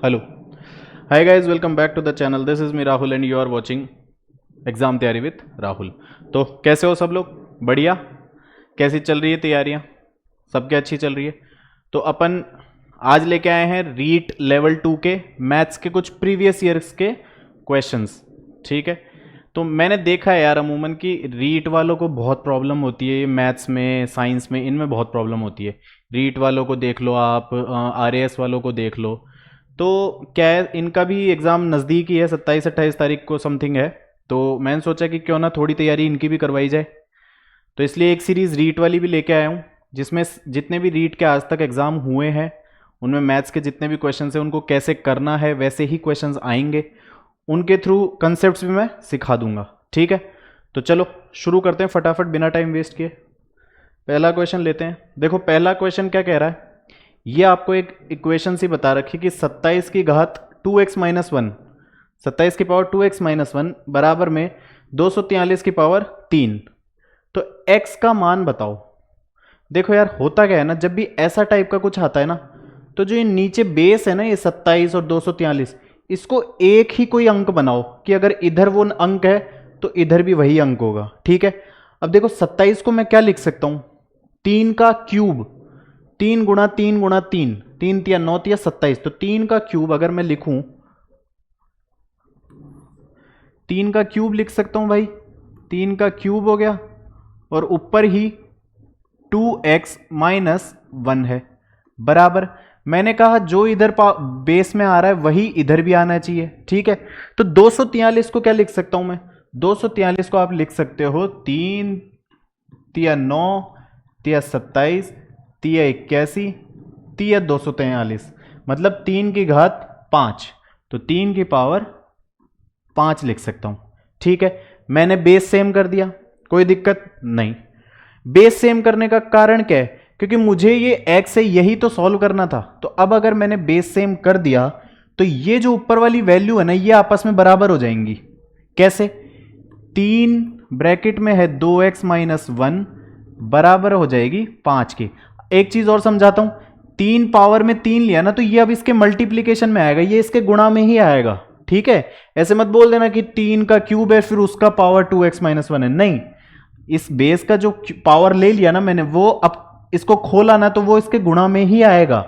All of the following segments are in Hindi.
Hello, hi guys, welcome back to the channel. This is me Rahul and you are watching exam Taiyari with Rahul. तो कैसे हो सब लोग? बढ़िया। कैसी चल रही है तैयारियां? सबके अच्छी चल रही है। तो अपन आज लेके आए हैं रीट लेवल 2 के मैथ्स के कुछ प्रीवियस ईयर्स के क्वेश्चंस। ठीक है। तो मैंने देखा है यार अमूमन कि रीट वालों को बहुत प्रॉब्लम होती है, मैथ्स में, साइंस में, इनमें बहुत प्रॉब्लम होती है। रीट वालों को देख लो आप, आरएएस वालों को देख लो। तो क्या है, इनका भी एग्ज़ाम नज़दीक ही है, 27-28 तारीख को समथिंग है। तो मैंने सोचा कि क्यों ना थोड़ी तैयारी इनकी भी करवाई जाए। तो इसलिए एक सीरीज़ रीट वाली भी लेके आया हूँ, जिसमें जितने भी रीट के आज तक एग्ज़ाम हुए हैं उनमें मैथ्स के जितने भी क्वेश्चन हैं उनको कैसे करना है वैसे ही क्वेश्चंस आएंगे। उनके थ्रू कंसेप्ट्स भी मैं सिखा दूंगा। ठीक है। तो चलो शुरू करते हैं फटाफट बिना टाइम वेस्ट किए। पहला क्वेश्चन लेते हैं। देखो पहला क्वेश्चन क्या कह रहा है, ये आपको एक इक्वेशन सी बता रखी कि 27 की घात 2x माइनस 1, 27 की पावर 2x माइनस 1 बराबर में 243 की पावर 3। तो x का मान बताओ। देखो यार होता क्या है ना, जब भी ऐसा टाइप का कुछ आता है ना, तो जो ये नीचे बेस है ना, ये 27 और 243, इसको एक ही कोई अंक बनाओ कि अगर इधर वो अंक है तो इधर भी वही अंक होगा। ठीक है। अब देखो 27 को मैं क्या लिख सकता हूं, 3 का क्यूब, 3 गुणा 3 गुणा 3, 3 तिया 9 तिया 27। तो 3 का क्यूब अगर मैं लिखूं, 3 का क्यूब लिख सकता हूं भाई, 3 का क्यूब हो गया और ऊपर ही 2x माइनस 1 है बराबर। मैंने कहा जो इधर बेस में आ रहा है वही इधर भी आना चाहिए। ठीक है। तो 243 को क्या लिख सकता हूं मैं, 243 को आप लिख सकते हो 3 तिया 9 तिया 27 तिया 81 तिया 243, मतलब 3 की घात 5। तो 3 की पावर 5 लिख सकता हूं। ठीक है। मैंने बेस सेम कर दिया, कोई दिक्कत नहीं। बेस सेम करने का कारण क्या है, क्योंकि मुझे ये x है यही तो सॉल्व करना था। तो अब अगर मैंने बेस सेम कर दिया तो ये जो ऊपर वाली वैल्यू है ना, ये आपस में बराबर हो जाएंगी। कैसे? 3 ब्रैकेट में है 2x माइनस 1 बराबर हो जाएगी 5 के। एक चीज और समझाता हूं, 3 पावर में 3 लिया ना, तो ये अब इसके मल्टीप्लीकेशन में आएगा, ये इसके गुणा में ही आएगा। ठीक है। ऐसे मत बोल देना कि 3 का क्यूब है फिर उसका पावर 2x माइनस 1 है, नहीं। इस बेस का जो पावर ले लिया ना मैंने, वो अब इसको खोला ना तो वो इसके गुणा में ही आएगा।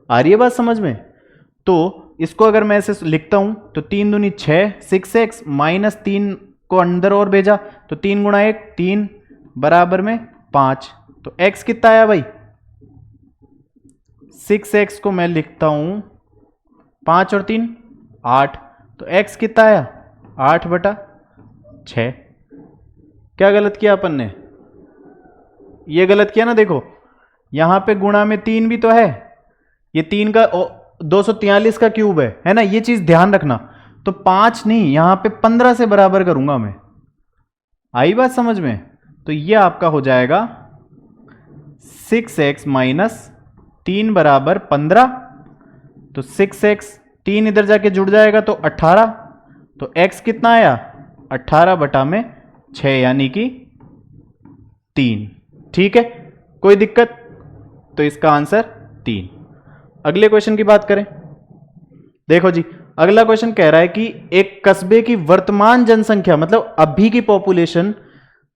आ रही है बात समझ में? तो इसको अगर मैं ऐसे लिखता हूं तो 3 दूनी 6, 6x माइनस 3 को अंदर और भेजा तो 3 गुणा 1 3 बराबर में 5। तो x कितना आया भाई, 6x को मैं लिखता हूं 5 और 3 8। तो x कितना आया, 8/6। क्या गलत किया अपन ने? ये गलत किया ना। देखो यहां पे गुणा में 3 भी तो है, ये 3 का 243 का क्यूब है ना, ये चीज ध्यान रखना। तो 5 नहीं, यहां पे 15 से बराबर करूंगा मैं। आई बात समझ में? तो ये आपका हो जाएगा 6x माइनस 3 बराबर 15। तो 6x 3 इधर जाके जुड़ जाएगा तो 18। तो x कितना आया, 18/6 यानी कि 3। ठीक है, कोई दिक्कत? तो इसका आंसर 3। अगले क्वेश्चन की बात करें। देखो जी, अगला क्वेश्चन कह रहा है कि एक कस्बे की वर्तमान जनसंख्या, मतलब अभी की पॉपुलेशन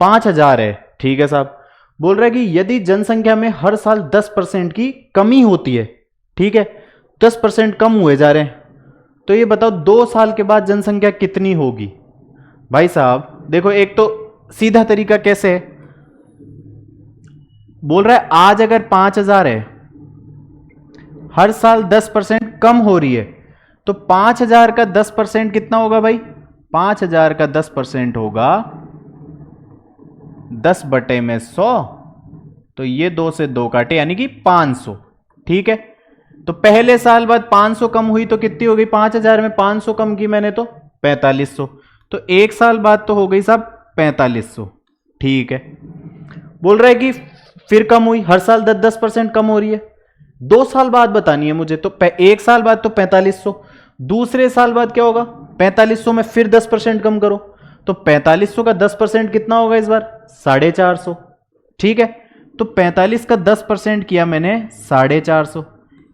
5000 है। ठीक है साहब। बोल रहा है कि यदि जनसंख्या में हर साल 10% की कमी होती है, ठीक है, 10% कम हुए जा रहे हैं, तो ये बताओ 2 साल के बाद जनसंख्या कितनी होगी? भाई साहब देखो, एक तो सीधा तरीका कैसे है, बोल रहा है आज अगर 5000 है, हर साल 10% कम हो रही है, तो 5000 का 10% कितना होगा भाई? 5000 का 10% होगा 10/100। तो ये 2 से 2 काटे यानी कि 500। ठीक है। तो पहले साल बाद 500 कम हुई तो कितनी हो गई? 5000 में 500 कम की मैंने तो 4500। तो एक साल बाद तो हो गई साहब 4500। ठीक है। बोल रहा है कि फिर कम हुई, हर साल 10% कम हो रही है। 2 साल बाद बतानी है मुझे, तो एक साल बाद तो 4500, दूसरे साल बाद क्या होगा? 4500 में फिर 10% कम करो, तो 4500 का 10% कितना होगा इस बार? 450। ठीक है। तो 45 का 10% किया मैंने 450,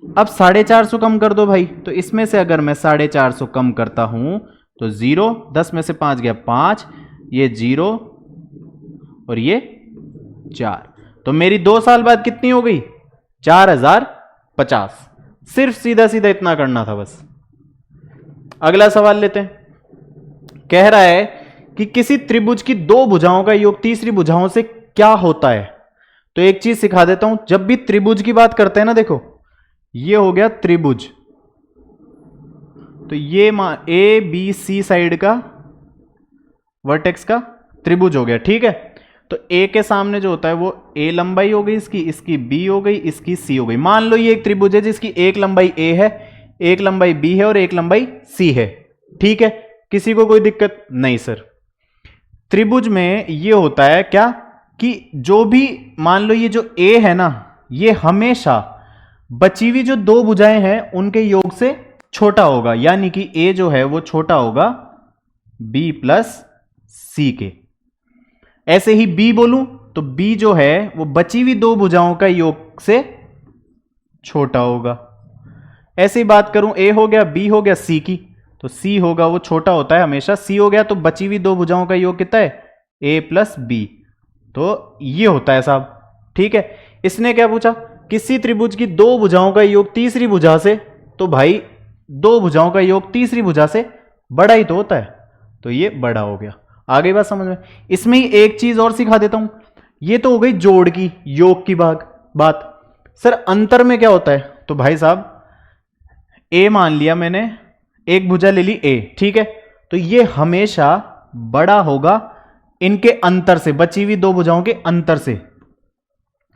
अब 450 कम कर दो भाई, तो इसमें से अगर मैं 450 कम करता हूं तो 0, 10 में से 5 गया 5, ये 0 और ये 4, तो मेरी 2 साल बाद कितनी हो गई? 4050। सिर्फ सीधा सीधा इतना करना था बस। अगला सवाल लेते हैं। कह रहा है कि किसी त्रिभुज की 2 भुजाओं का योग तीसरी भुजाओं से क्या होता है। तो एक चीज सिखा देता हूं, जब भी त्रिभुज की बात करते हैं ना, देखो ये हो गया त्रिभुज, तो ये ए बी सी साइड का वर्टेक्स का त्रिभुज हो गया, ठीक है। तो ए के सामने जो होता है वो ए लंबाई हो गई इसकी, इसकी बी हो गई, इसकी सी हो गई। मान लो ये एक त्रिभुज है जिसकी एक लंबाई ए है, एक लंबाई बी है और एक लंबाई सी है, ठीक है। किसी को कोई दिक्कत नहीं सर। त्रिभुज में ये होता है क्या कि जो भी, मान लो ये जो ए है ना, ये हमेशा बची हुई जो 2 भुजाएं हैं उनके योग से छोटा होगा, यानी कि ए जो है वो छोटा होगा बी प्लस सी के। ऐसे ही बी बोलूं तो बी जो है वो बची हुई 2 भुजाओं का योग से छोटा होगा। ऐसे ही बात करूं, ए हो गया, बी हो गया, सी की, तो सी होगा वो छोटा होता है हमेशा, सी हो गया, तो बची हुई 2 भुजाओं का योग कितना है? ए प्लस बी, तो ये होता है साहब, ठीक है। इसने क्या पूछा? किसी त्रिभुज की 2 भुजाओं का योग तीसरी भुजा से, तो भाई 2 भुजाओं का योग तीसरी भुजा से बड़ा ही तो होता है, तो ये बड़ा हो गया। आ गई बात समझ में? इसमें ही एक चीज और सिखा देता हूं, ये तो हो गई जोड़ की, योग की बात। सर अंतर में क्या होता है? तो भाई साहब ए मान लिया मैंने, एक भुजा ले ली ए, ठीक है, तो ये हमेशा बड़ा होगा इनके अंतर से, बची हुई 2 भुजाओं के अंतर से,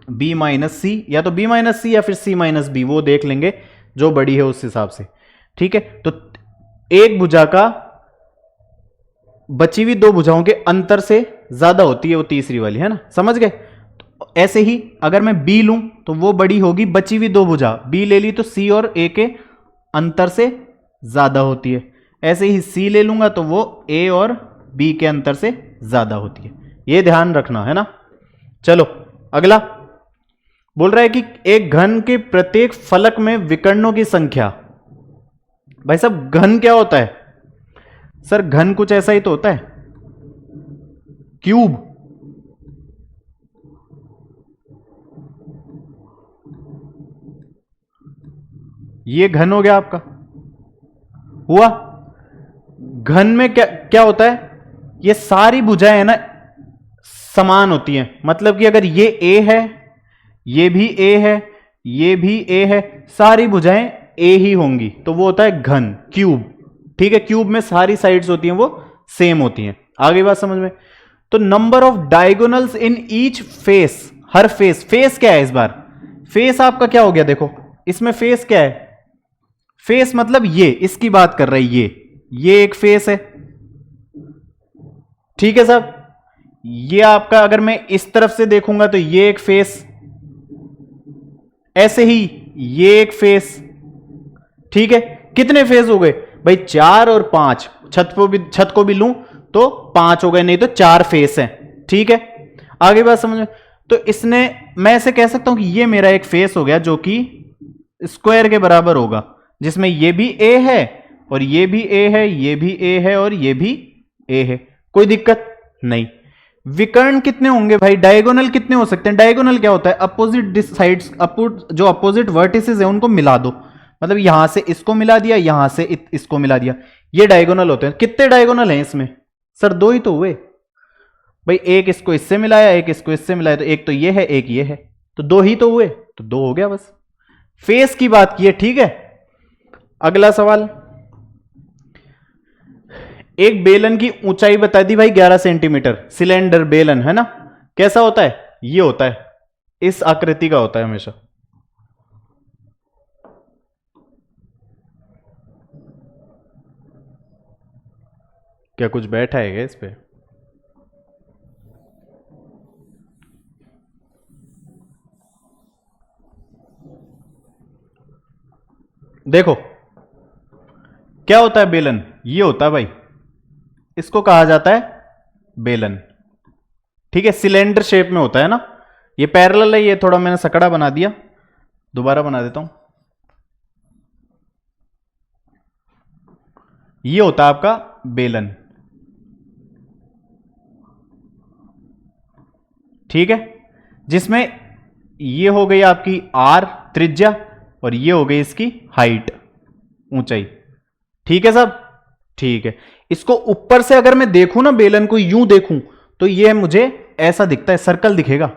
बी माइनस सी, या तो बी माइनस सी या फिर सी माइनस बी, वो देख लेंगे जो बड़ी है उस हिसाब से, ठीक है। तो एक भुजा का बची हुई 2 भुजाओं के अंतर से ज्यादा होती है वो तीसरी वाली, है ना, समझ गए। तो ऐसे ही अगर मैं बी लूं तो वो बड़ी होगी बची हुई 2 भुजा, बी ले ली तो सी और ए के अंतर से ज्यादा होती है। ऐसे ही सी ले लूंगा तो वो ए और बी के अंतर से ज्यादा होती है, ये ध्यान रखना, है ना। चलो अगला बोल रहा है कि एक घन के प्रत्येक फलक में विकर्णों की संख्या। भाई साहब घन क्या होता है? सर घन कुछ ऐसा ही तो होता है, क्यूब। ये घन हो गया आपका, हुआ। घन में क्या क्या होता है? ये सारी भुजाएं है ना समान होती हैं, मतलब कि अगर ये ए है, ये भी ए है, ये भी ए है, सारी भुजाएं ए ही होंगी, तो वो होता है घन, क्यूब, ठीक है। क्यूब में सारी साइड्स होती हैं वो सेम होती हैं। आगे बात समझ में? तो number of diagonals in each face, her face, face क्या है इस बार? फेस आपका क्या हो गया? देखो इसमें फेस क्या है? फेस मतलब ये, इसकी बात कर रही है, ये एक फेस है, ठीक है साहब। ये आपका अगर मैं इस तरफ से देखूंगा तो ये एक फेस, ऐसे ही ये एक फेस, ठीक है। कितने फेस हो गए भाई? 4 और 5, छत को भी लूं तो 5 हो गए, नहीं तो 4 फेस हैं, ठीक है। आगे बात समझ में? तो इसने, मैं ऐसे कह सकता हूं कि ये मेरा एक फेस हो गया जो कि स्क्वायर के बराबर होगा, जिसमें ये भी ए है और ये भी ए है, ये भी ए है और ये भी ए है, कोई दिक्कत नहीं। विकर्ण कितने होंगे भाई? डायगोनल कितने हो सकते हैं? डायगोनल क्या होता है? अपोजिट साइड्स, जो अपोजिट वर्टिसेस है उनको मिला दो, मतलब यहां से इसको मिला दिया, यहां से इसको मिला दिया, ये डायगोनल होते हैं। कितने डायगोनल हैं इसमें? सर 2 ही तो हुए भाई, एक इसको इससे मिलाया, एक इसको इससे मिलाया, तो एक तो ये है, एक ये है, तो 2 ही तो हुए, तो 2 हो गया बस। फेस की बात की है, ठीक है। अगला सवाल, एक बेलन की ऊंचाई बता दी भाई 11 सेंटीमीटर, सिलेंडर बेलन है ना, कैसा होता है? ये होता है, इस आकृति का होता है हमेशा। क्या कुछ बैठा है क्या इस पे? देखो क्या होता है बेलन, ये होता है भाई, इसको कहा जाता है बेलन, ठीक है। सिलेंडर शेप में होता है ना, ये पैरेलल है, ये थोड़ा मैंने सकड़ा बना दिया, दोबारा बना देता हूं। ये होता है आपका बेलन। ठीक है, जिसमें ये हो गई आपकी आर त्रिज्या और ये हो गई इसकी हाइट, ऊंचाई। ठीक है सब, ठीक है। इसको ऊपर से अगर मैं देखूं ना, बेलन को यूं देखूं, तो ये मुझे ऐसा दिखता है, सर्कल दिखेगा,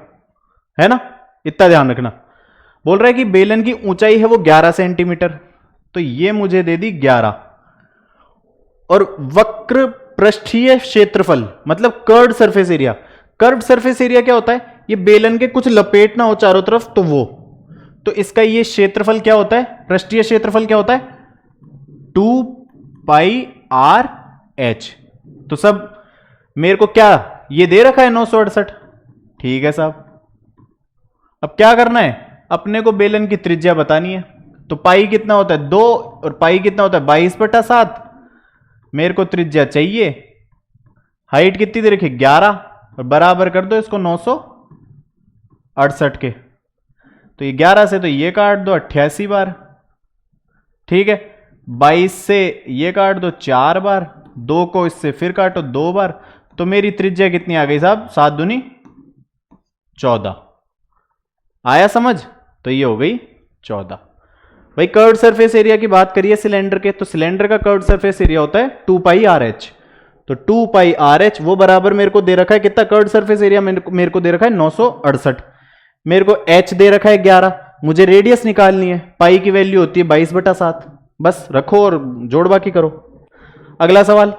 है ना। इतना ध्यान रखना। बोल रहा है कि बेलन की ऊंचाई है वो 11 सेंटीमीटर, तो ये मुझे दे दी 11। और वक्र पृष्ठीय क्षेत्रफल मतलब curved surface area. Curved surface area क्या होता है? ये बेलन के कुछ लपेट ना हो चारों तरफ, तो वो, तो इसका ये क्षेत्रफल क्या होता है? पृष्ठीय क्षेत्रफल क्या होता है? 2πr/h। तो सब मेरे को क्या ये दे रखा है 968। ठीक है साहब, अब क्या करना है? अपने को बेलन की त्रिज्या बतानी है। तो पाई कितना होता है? 2, और पाई कितना होता है? 22/7। मेरे को त्रिज्या चाहिए, हाइट कितनी दे रखी? 11, और बराबर कर दो इसको 968 के। तो ये 11 से तो ये काट दो 88 बार। ठीक है, 22 से ये काट दो 4 बार, 2 को इससे फिर काटो 2 बार। तो मेरी त्रिज्या कितनी आ गई साहब? 7 दूनी 14। आया समझ? तो ये हो गई 14। भाई कर्व्ड सरफेस एरिया की बात करिए सिलेंडर के, तो सिलेंडर का कर्व्ड सरफेस एरिया होता है 2πrh। तो 2πrh वो बराबर मेरे को दे रखा है कितना? कर्व्ड सरफेस एरिया मेरे को दे रखा है 968। मेरे को h दे रखा है 11। मुझे रेडियस निकालनी है, पाई की वैल्यू होती है 22/7। बस रखो और जोड़ बाकी करो। अगला सवाल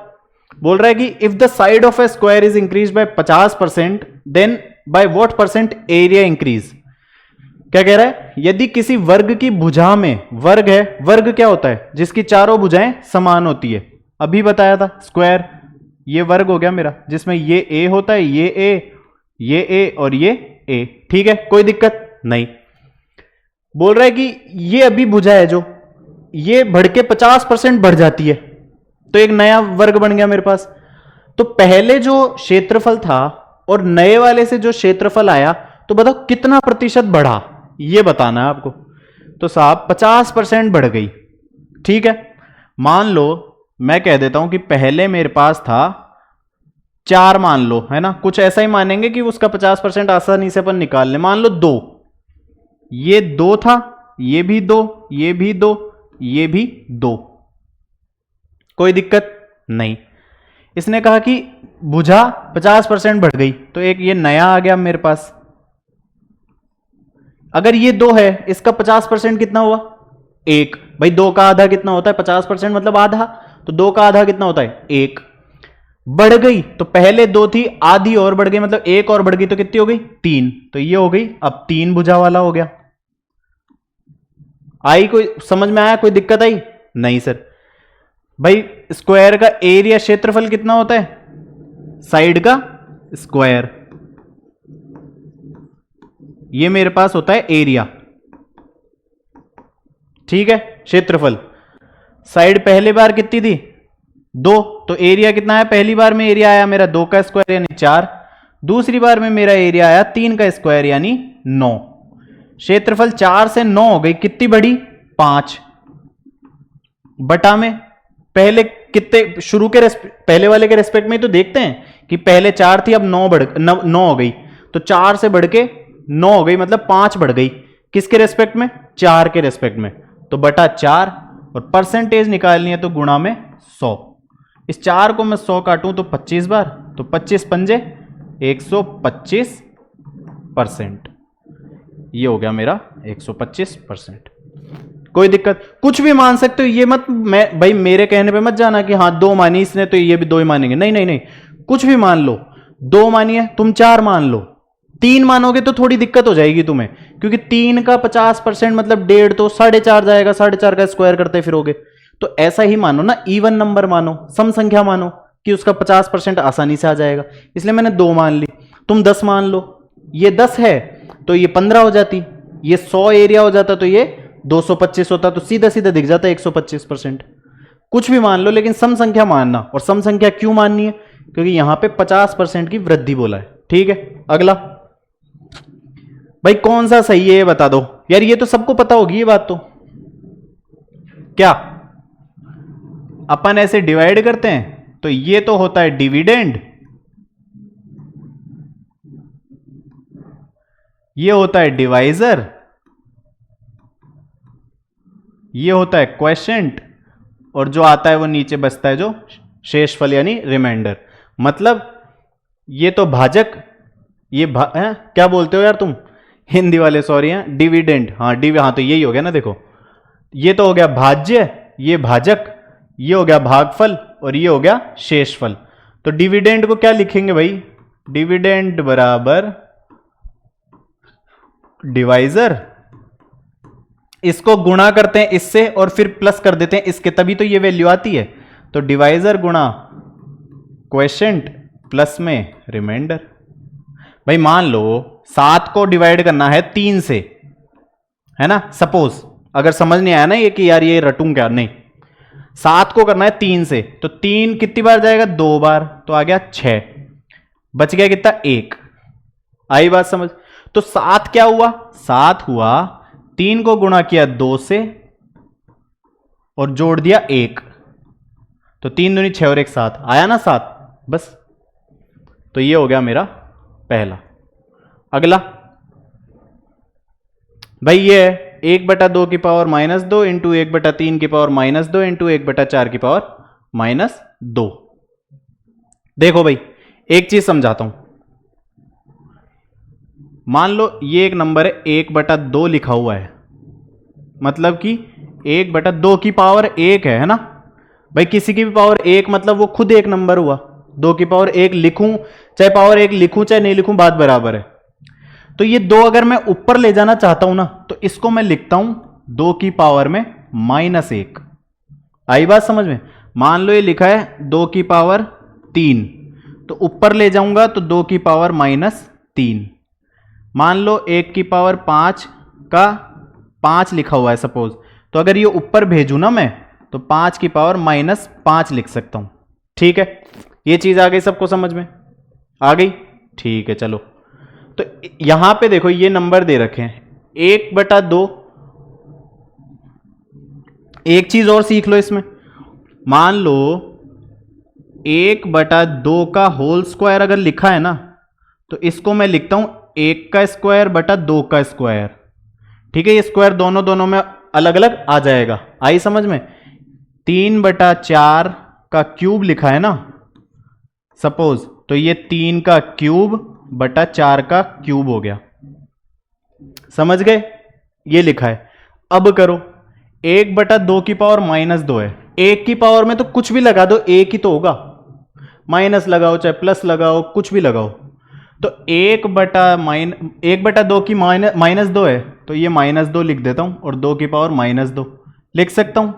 बोल रहा है कि if the side of a square is increase by 50%, then by what percent area increase. क्या कह रहा है? यदि किसी वर्ग की भुजा में, वर्ग है, वर्ग क्या होता है? जिसकी चारों भुजाएं समान होती है। अभी बताया था स्क्वायर, ये वर्ग हो गया मेरा, जिसमें ये a होता है, ये a और ये a। ठीक है, कोई दिक्कत नहीं। बोल रहा है कि ये अभी भुजा है जो, ये बढ़ के 50% बढ़ जाती है, तो एक नया वर्ग बन गया मेरे पास। तो पहले जो क्षेत्रफल था और नए वाले से जो क्षेत्रफल आया, तो बताओ कितना प्रतिशत बढ़ा, ये बताना है आपको। तो साहब 50% बढ़ गई। ठीक है, मान लो मैं कह देता हूं कि पहले मेरे पास था 4, मान लो, है ना, कुछ ऐसा ही मानेंगे कि उसका 50% आसानी से अपन निकाल लें। मान लो 2, ये 2 था, ये भी 2, ये भी 2, ये भी 2, कोई दिक्कत नहीं। इसने कहा कि भुजा 50% बढ़ गई, तो एक ये नया आ गया मेरे पास। अगर ये 2 है, इसका 50% कितना हुआ? 1। भाई 2 का आधा कितना होता है? 50% मतलब आधा, तो 2 का आधा कितना होता है? 1। बढ़ गई, तो पहले 2 थी, आधी और बढ़ गई, मतलब 1 और बढ़ गई, तो कितनी हो गई? 3। तो ये हो गई, अब 3 भुजा वाला हो गया। आई कोई समझ में आया? कोई दिक्कत आई? नहीं सर। भाई स्क्वायर का एरिया क्षेत्रफल कितना होता है? साइड का स्क्वायर, ये मेरे पास होता है एरिया। ठीक है, क्षेत्रफल। साइड पहली बार कितनी थी? 2, तो एरिया कितना है? पहली बार में एरिया आया मेरा 2 का स्क्वायर यानी 4, दूसरी बार में मेरा एरिया आया 3 का स्क्वायर यानी 9। क्षेत्रफल 4 से 9 हो गई, कितनी बढ़ी? 5। बटा में पहले कितने शुरू के पहले वाले के रेस्पेक्ट में तो देखते हैं कि पहले 4 थी, अब 9 हो गई, तो 4 से बढ़ के 9 हो गई, मतलब 5 बढ़ गई। किसके रेस्पेक्ट में? 4 के रेस्पेक्ट में। तो बटा 4, और परसेंटेज निकालनी है तो गुणा में 100। इस 4 को मैं 100 काटूं तो 25 बार, तो 25 पंजे 125%। ये हो गया मेरा 125%। कोई दिक्कत? कुछ भी मान सकते हो, ये मत मैं भाई मेरे कहने पे मत जाना कि हाँ 2 मानी इसने तो ये भी 2 ही मानेंगे। नहीं नहीं नहीं, कुछ भी मान लो। 2 मानिए, तुम 4 मान लो, 3 मानोगे तो थोड़ी दिक्कत हो जाएगी तुम्हें, क्योंकि 3 का 50% मतलब 1.5, तो 4.5 जाएगा, 4.5 का स्क्वायर करते फिरोगे। तो ऐसा ही मानो ना, इवन नंबर मानो, सम संख्या मानो कि उसका 50% आसानी से आ जाएगा। इसलिए मैंने 2 मान ली। तुम 10 मान लो, ये 10 है तो ये 15 हो जाती, ये 100 एरिया हो जाता तो ये 225 होता, तो सीधा सीधा दिख जाता है 125%। कुछ भी मान लो, लेकिन सम संख्या मानना। और सम संख्या क्यों माननी है? क्योंकि यहां पे 50% की वृद्धि बोला है। ठीक है, अगला भाई कौन सा सही है ये बता दो यार, ये तो सबको पता होगी ये बात तो। क्या अपन ऐसे डिवाइड करते हैं तो ये तो होता है डिविडेंड, ये होता है डिवाइजर, ये होता है क्वोशिएंट, और जो आता है वो नीचे बचता है जो शेषफल यानी रिमाइंडर। मतलब ये तो भाजक, ये क्या बोलते हो यार तुम हिंदी वाले, सॉरी हैं, डिविडेंड, हाँ हाँ तो यही हो गया ना। देखो ये तो हो गया भाज्य, ये भाजक, ये हो गया भागफल, और ये हो गया शेषफल। तो डिविडेंड को क्या लिखेंगे भाई, डिविडेंड बराबर डिवाइजर, इसको गुणा करते हैं इससे और फिर प्लस कर देते हैं इसके, तभी तो ये वैल्यू आती है। तो डिवाइजर गुणा क्वोशिएंट प्लस में रिमाइंडर। भाई मान लो 7 को डिवाइड करना है 3 से, है ना, सपोज, अगर समझ नहीं आया ना ये कि यार ये रटूं क्या, नहीं, 7 को करना है 3 से, तो 3 कितनी बार जाएगा, 2 बार, तो आ गया 6, बच गया कितना, 1। आई बात समझ। तो 7 क्या हुआ, 7 हुआ 3 को गुणा किया 2 से और जोड़ दिया 1, तो 3 दूनी 6 और 1 7, आया ना 7, बस। तो ये हो गया मेरा पहला। अगला भाई ये है 1/2 की पावर -2 इंटू 1/3 की पावर -2 इंटू 1/4 की पावर -2। देखो भाई एक चीज समझाता हूं, मान लो ये एक नंबर है 1/2 लिखा हुआ है, मतलब कि 1/2 की पावर 1 है ना भाई, किसी की भी पावर 1 मतलब वो खुद एक नंबर हुआ। 2 की पावर 1 लिखूं चाहे पावर 1 लिखूं चाहे नहीं लिखूं बात बराबर है। तो ये 2 अगर मैं ऊपर ले जाना चाहता हूं ना, तो इसको मैं लिखता हूं 2 की पावर में -1। आई बात समझ में। मान लो ये लिखा है 2 की पावर 3, तो ऊपर ले जाऊंगा तो 2 की पावर -3। मान लो 1 की पावर 5 का 5 लिखा हुआ है सपोज, तो अगर ये ऊपर भेजू ना मैं, तो 5 की पावर -5 लिख सकता हूं। ठीक है, ये चीज आ गई सबको समझ में, आ गई, ठीक है। चलो तो यहां पे देखो ये नंबर दे रखे हैं 1/2। एक चीज और सीख लो इसमें, मान लो 1/2 का होल स्क्वायर अगर लिखा है ना, तो इसको मैं लिखता हूं 1 का स्क्वायर बटा 2 का स्क्वायर। ठीक है, ये स्क्वायर दोनों दोनों में अलग अलग आ जाएगा, आई समझ में। 3/4 का क्यूब लिखा है ना सपोज, तो ये 3 का क्यूब बटा 4 का क्यूब हो गया, समझ गए, ये लिखा है। अब करो 1/2 की पावर -2 है, 1 की पावर में तो कुछ भी लगा दो, 1 ही तो होगा, माइनस लगाओ चाहे प्लस लगाओ, कुछ भी लगाओ। तो 1/2 की -2 है, तो ये -2 लिख देता हूं और 2 की पावर -2 लिख सकता हूं।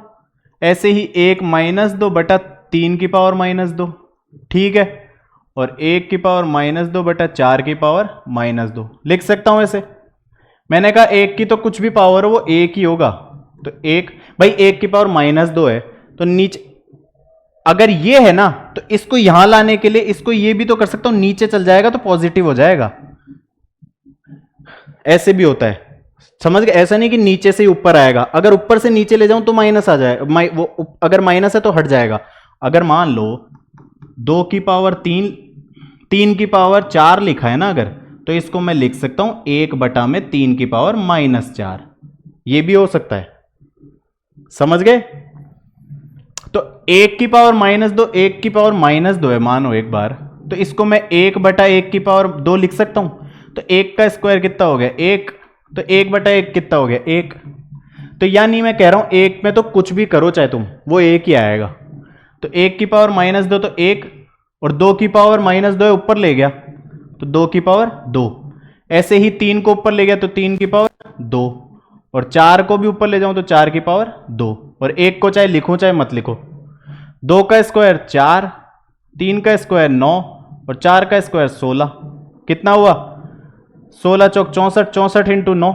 ऐसे ही 1 -2/3 की पावर -2, ठीक है, और 1 की पावर -2/4 की पावर -2 लिख सकता हूं। ऐसे मैंने कहा 1 की तो कुछ भी पावर हो वो 1 ही होगा, तो 1 भाई 1 की पावर -2 है, तो नीचे अगर ये है ना, तो इसको यहां लाने के लिए इसको ये भी तो कर सकता हूं, नीचे चल जाएगा तो पॉजिटिव हो जाएगा, ऐसे भी होता है, समझ गए। ऐसा नहीं कि नीचे से ही ऊपर आएगा, अगर ऊपर से नीचे ले जाऊं तो माइनस आ जाएगा, वो अगर माइनस है तो हट जाएगा। अगर मान लो 2 की पावर 3 की पावर 4 लिखा है ना अगर, तो इसको मैं लिख सकता हूं 1/3 की पावर -4, ये भी हो सकता है, समझ गए। तो 1 की पावर -2, 1 की पावर -2 है मानो एक बार, तो इसको मैं 1/1 की पावर 2 लिख सकता हूं। तो 1 का स्क्वायर कितना हो गया 1, तो 1/1 कितना हो गया 1। तो यानी मैं कह रहा हूं 1 में तो कुछ भी करो चाहे तुम, वो 1 ही आएगा। तो 1 की पावर -2 तो 1, और 2 की पावर -2 ऊपर ले गया तो 2 की पावर 2, ऐसे ही 3 को ऊपर ले गया तो 3 की पावर 2, और 4 को भी ऊपर ले जाऊं तो 4 की पावर 2, और 1 को चाहे लिखूं चाहे मत लिखो। 2 का स्क्वायर 4, 3 का स्क्वायर 9 और 4 का स्क्वायर 16, कितना हुआ 16 चौक 64, 64 इंटू 9,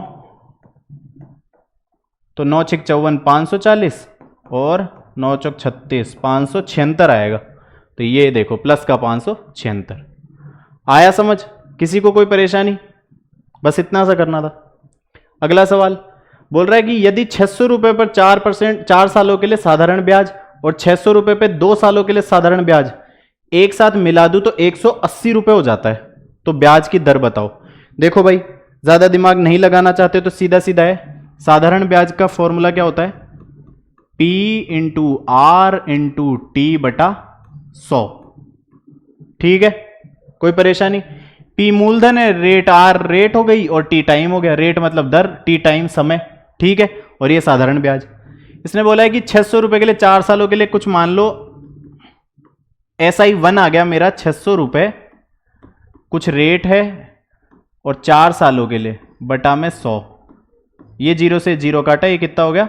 तो 9 6 54 540 और 9 चौक 36 576 आएगा। तो ये देखो प्लस का 576 आया समझ, किसी को कोई परेशानी, बस इतना सा करना था। अगला सवाल बोल रहा है कि यदि 600 रुपए पर 4% 4 सालों के लिए साधारण ब्याज और 600 रुपए पे 2 सालों के लिए साधारण ब्याज एक साथ मिला दूं तो 180 रुपए हो जाता है। तो ब्याज की दर बताओ। देखो भाई, ज्यादा दिमाग नहीं लगाना चाहते तो सीधा सीधा है, साधारण ब्याज का फॉर्मूला क्या होता है, P into R into T बटा 100। ठीक है, कोई परेशानी। P मूलधन है, रेट आर रेट हो गई और टी टाइम हो गया। रेट मतलब दर, टी टाइम समय। ठीक है, और ये साधारण ब्याज। इसने बोला है कि 600 रुपए के लिए 4 सालों के लिए कुछ मान लो SI1 आ गया मेरा 600 रुपए, कुछ रेट है और 4 सालों के लिए बटा में 100। ये 0 से 0 काटा, ये कितना हो गया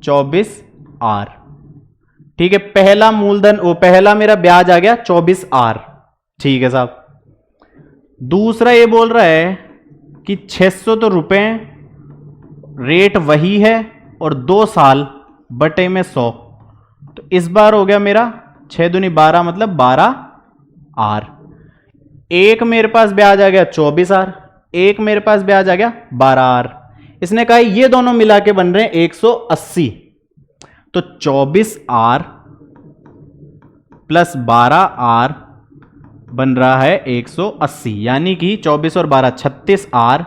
24R। ठीक है, पहला मूलधन, वो पहला मेरा ब्याज आ गया 24R। ठीक है साहब। दूसरा ये बोल रहा है कि 600 तो रुपए, रेट वही है और 2 साल बटे में 100। तो इस बार हो गया मेरा 6 दूनी 12 मतलब 12R। एक मेरे पास ब्याज आ गया 24R, एक मेरे पास ब्याज आ गया 12R। इसने कहा ये दोनों मिला के बन रहे हैं 180। तो 24R प्लस 12R बन रहा है 180, यानी कि 24 और 12 36R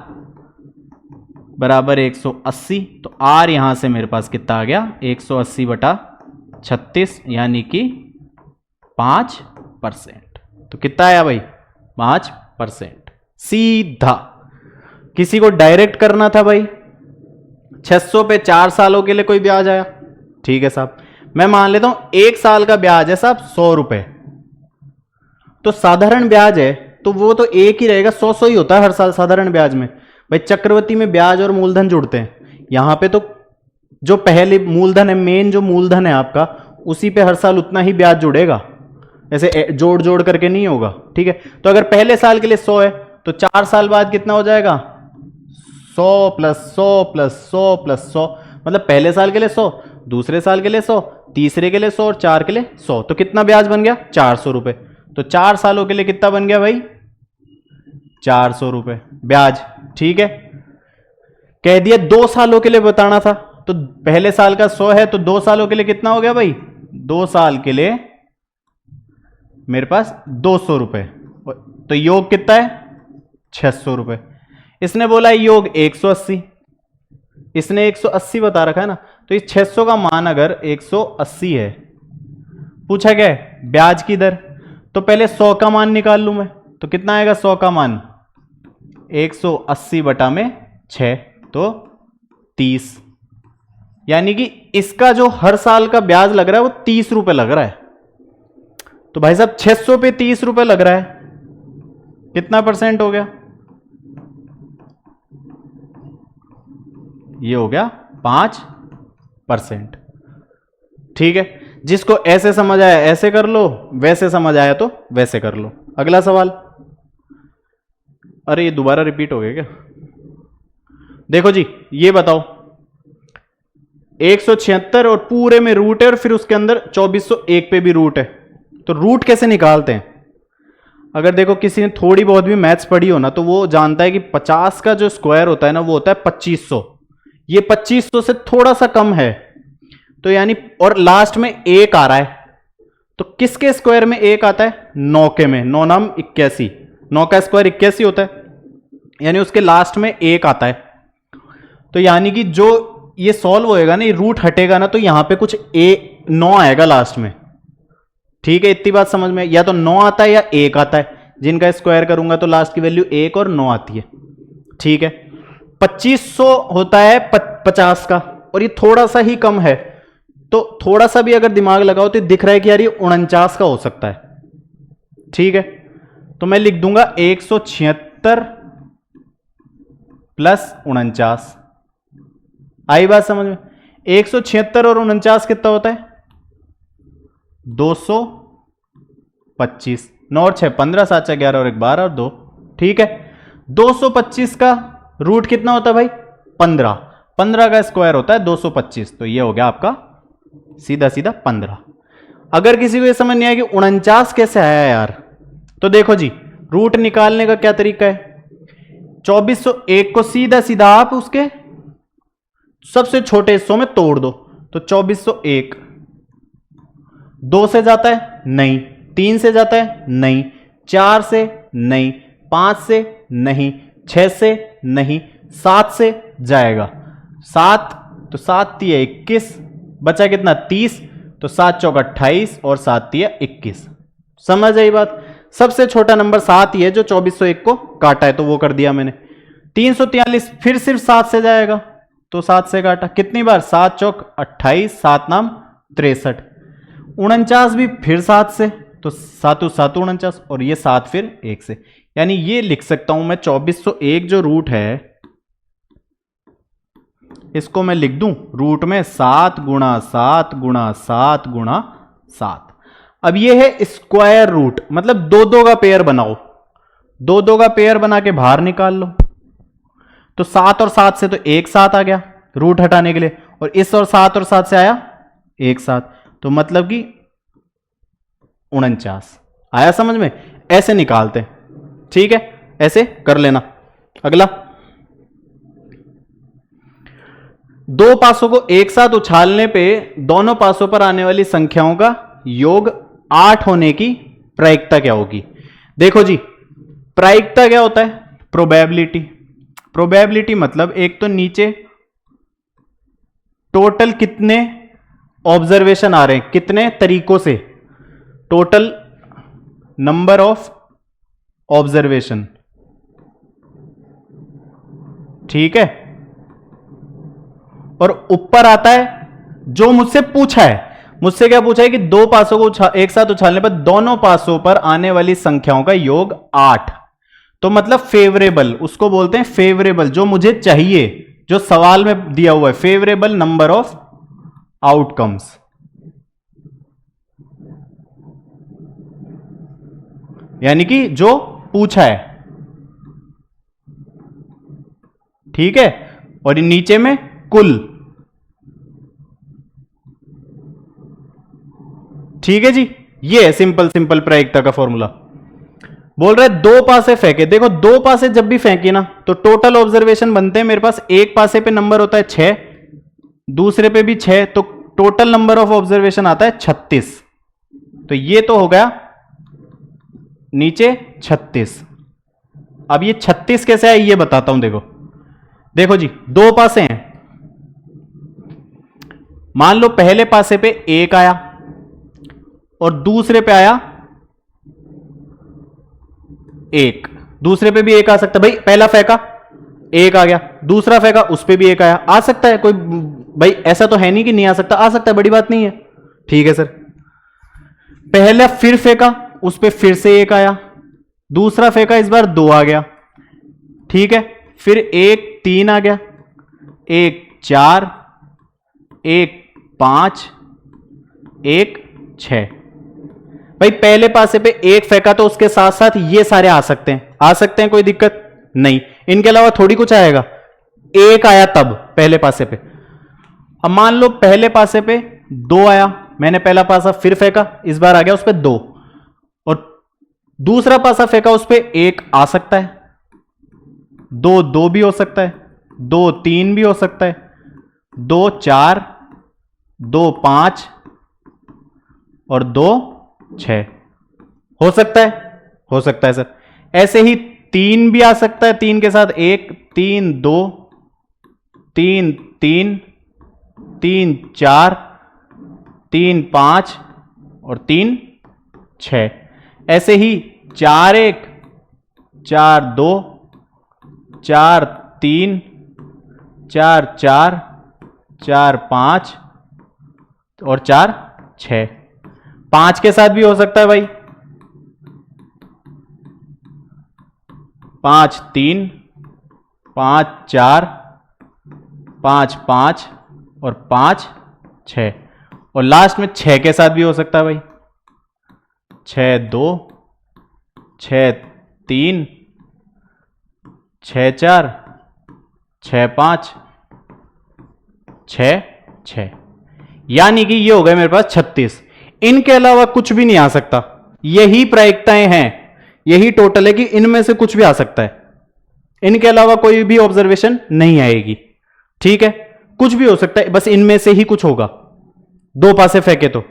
बराबर 180। तो R यहां से मेरे पास कितना आ गया 180 बटा 36, यानी कि 5%। तो कितना आया भाई 5%। सीधा किसी को डायरेक्ट करना था भाई, 600 पे 4 सालों के लिए कोई ब्याज आया। ठीक है साहब, मैं मान लेता हूं 1 साल का ब्याज है साहब 100 रुपए, तो साधारण ब्याज है तो वो तो एक ही रहेगा, 100 ही होता है हर साल साधारण ब्याज में। भाई चक्रवृद्धि में ब्याज और मूलधन जुड़ते हैं, यहां पे तो जो पहले मूलधन है, मेन जो मूलधन है आपका, उसी पे हर साल उतना ही ब्याज जुड़ेगा, ऐसे जोड़ जोड़ करके नहीं होगा। ठीक है, तो अगर पहले साल के लिए 100 है तो 4 साल बाद कितना हो जाएगा 100 प्लस 100 प्लस 100 प्लस 100, मतलब पहले साल के लिए 100, दूसरे साल के लिए 100, तीसरे के लिए 100 और 4 के लिए 100। तो कितना ब्याज बन गया 400 रुपए। तो 4 सालों के लिए कितना बन गया भाई 400 रुपए ब्याज। ठीक है, कह दिया 2 सालों के लिए बताना था, तो पहले साल का 100 है तो 2 सालों के लिए कितना हो गया भाई, 2 साल के लिए मेरे पास 200 रुपए। तो योग कितना है 600 रुपए। इसने बोला योग 180, इसने 180 बता रखा है ना, तो इस 600 का मान अगर 180 है, पूछा क्या है ब्याज की दर, तो पहले 100 का मान निकाल लूं मैं। तो कितना आएगा 100 का मान 180 बटा में 6 तो 30, यानी कि इसका जो हर साल का ब्याज लग रहा है वो 30 रुपए लग रहा है। तो भाई साहब 600 पे 30 रुपए लग रहा है, कितना परसेंट हो गया, ये हो गया 5%। ठीक है, जिसको ऐसे समझ आया ऐसे कर लो, वैसे समझ आया तो वैसे कर लो। अगला सवाल, अरे ये दोबारा रिपीट हो गया क्या, देखो जी ये बताओ 176 और पूरे में रूट है और फिर उसके अंदर 2401 पे भी रूट है, तो रूट कैसे निकालते हैं। अगर देखो किसी ने थोड़ी बहुत भी मैथ्स पढ़ी हो ना तो वो जानता है कि 50 का जो स्क्वायर होता है ना वो होता है 2500, ये 2500 से थोड़ा सा कम है, तो यानी और लास्ट में 1 आ रहा है, तो किसके स्क्वायर में 1 आता है 9 के में, 9 नाम 81, 9 का स्क्वायर 81 होता है, यानी उसके लास्ट में 1 आता है। तो यानी कि जो ये सॉल्व होएगा ना, ये रूट हटेगा ना, तो यहां पे कुछ 9 आएगा लास्ट में। ठीक है, इतनी बात समझ में, या तो 9 आता है या 1 आता है, जिनका स्क्वायर करूंगा तो लास्ट की वैल्यू 1 और 9 आती है। ठीक है, 2500 होता है 50 का, और ये थोड़ा सा ही कम है, तो थोड़ा सा भी अगर दिमाग लगाओ तो दिख रहा है कि यार ये 49 का हो सकता है। ठीक है, तो मैं लिख दूंगा 176 प्लस 49। आई बात समझ में, 176 और 49 कितना होता है 225, 9 और 6 15, 7 6 11 और 1 12 और 2। ठीक है, 225 का रूट कितना होता है भाई 15, 15 का स्क्वायर होता है 225, तो ये हो गया आपका सीधा सीधा 15। अगर किसी को ये समझ नहीं आया कि 49 कैसे आया यार, तो देखो जी रूट निकालने का क्या तरीका है, 2401 को सीधा सीधा आप उसके सबसे छोटे हिस्सों में तोड़ दो, तो 2401 2 से जाता है नहीं, 3 से जाता है नहीं, 4 से नहीं, 5 से नहीं, 6 से नहीं, 7 से जाएगा। 7 तो 7 तिया 21, बचा कितना 30, तो 7 चौका 28 और 7 तिया 21। समझ आई बात। सबसे छोटा नंबर 7 ही है जो 2401 को काटा है, तो वो कर दिया मैंने। 343 फिर सिर्फ 7 से जाएगा, तो 7 से काटा। कितनी बार? 7 चौक 28, 7 नाम 63। 49 भी फिर 7 से, तो 7 7 49, और ये 7 फिर 1 से। यानी ये लिख सकता हूं मैं 2401 जो रूट है इसको मैं लिख दूं रूट में 7 गुणा 7 गुणा 7 गुणा 7। अब ये है स्क्वायर रूट, मतलब 2 2 का पेयर बनाओ, 2 2 का पेयर बना के बाहर निकाल लो। तो 7 और 7 से तो एक 7 आ गया रूट हटाने के लिए, और इस और 7 से आया एक 7, तो मतलब कि 49 आया समझ में। ऐसे निकालते हैं, ठीक है, ऐसे कर लेना। अगला, 2 पासों को एक साथ उछालने पे दोनों पासों पर आने वाली संख्याओं का योग 8 होने की प्रायिकता क्या होगी? देखो जी, प्रायिकता क्या होता है? प्रोबेबिलिटी। प्रोबेबिलिटी मतलब एक तो नीचे टोटल कितने ऑब्जर्वेशन आ रहे हैं, कितने तरीकों से, टोटल नंबर ऑफ ऑब्जर्वेशन, ठीक है। और ऊपर आता है जो मुझसे पूछा है, मुझसे क्या पूछा है कि 2 पासों को एक साथ उछालने पर दोनों पासों पर आने वाली संख्याओं का योग 8, तो मतलब फेवरेबल, उसको बोलते हैं फेवरेबल, जो मुझे चाहिए, जो सवाल में दिया हुआ है, फेवरेबल नंबर ऑफ आउटकम्स। यानी कि जो पूछा है, ठीक है। और नीचे में कुल, ठीक है जी। ये है सिंपल सिंपल प्रायिकता का फॉर्मूला। बोल रहा है 2 पासे फेंके, देखो 2 पासे जब भी फेंकी ना तो टोटल ऑब्जर्वेशन बनते हैं मेरे पास। एक पासे पे नंबर होता है 6, दूसरे पे भी 6, तो टोटल नंबर ऑफ ऑब्जर्वेशन आता है 36। तो ये तो हो गया नीचे 36। अब ये 36 कैसे आया ये बताता हूं। देखो देखो जी, 2 पासे हैं, मान लो पहले पासे पे 1 आया और दूसरे पे आया 1, दूसरे पे भी 1 आ सकता है भाई। पहला फेंका 1 आ गया, दूसरा फेंका उस पे भी 1 आया, आ सकता है कोई भाई, ऐसा तो है नहीं कि नहीं आ सकता, आ सकता है, बड़ी बात नहीं है, ठीक है सर। पहला फिर फेंका, उस पे फिर से 1 आया, दूसरा फेंका इस बार 2 आ गया, ठीक है। फिर 1 3 आ गया, 1 4, 1 5, 1 6। भाई पहले पासे पे 1 फेंका तो उसके साथ साथ ये सारे आ सकते हैं, आ सकते हैं, कोई दिक्कत नहीं। इनके अलावा थोड़ी कुछ आएगा। 1 आया तब पहले पासे पे। अब मान लो पहले पासे पे 2 आया, मैंने पहला पासा फिर फेंका, इस बार आ गया उस पे 2, और दूसरा पासा फेंका उस पे 1 आ सकता है, 2 2 भी हो सकता है, 2 3 भी हो सकता है, 2 4, 2 5 और 2 6 हो सकता है, हो सकता है सर। ऐसे ही 3 भी आ सकता है, 3 के साथ 1 3 2 3 3 3 4 3 5 और 3 6। ऐसे ही 4 1 4 2 4 3 4 4 4 5 और 4 6। 5 के साथ भी हो सकता है भाई, 5 3 5 4 5 5 और 5 6, और लास्ट में 6 के साथ भी हो सकता है भाई, 6 2 6 3 6 4 6 5 6 6। यानी कि ये हो गए मेरे पास 36। इनके अलावा कुछ भी नहीं आ सकता, यही प्रायिकताएं हैं, यही टोटल है कि इनमें से कुछ भी आ सकता है, इनके अलावा कोई भी ऑब्जर्वेशन नहीं आएगी, ठीक है। कुछ भी हो सकता है, बस इनमें से ही कुछ होगा, 2 पासे फेंके तो,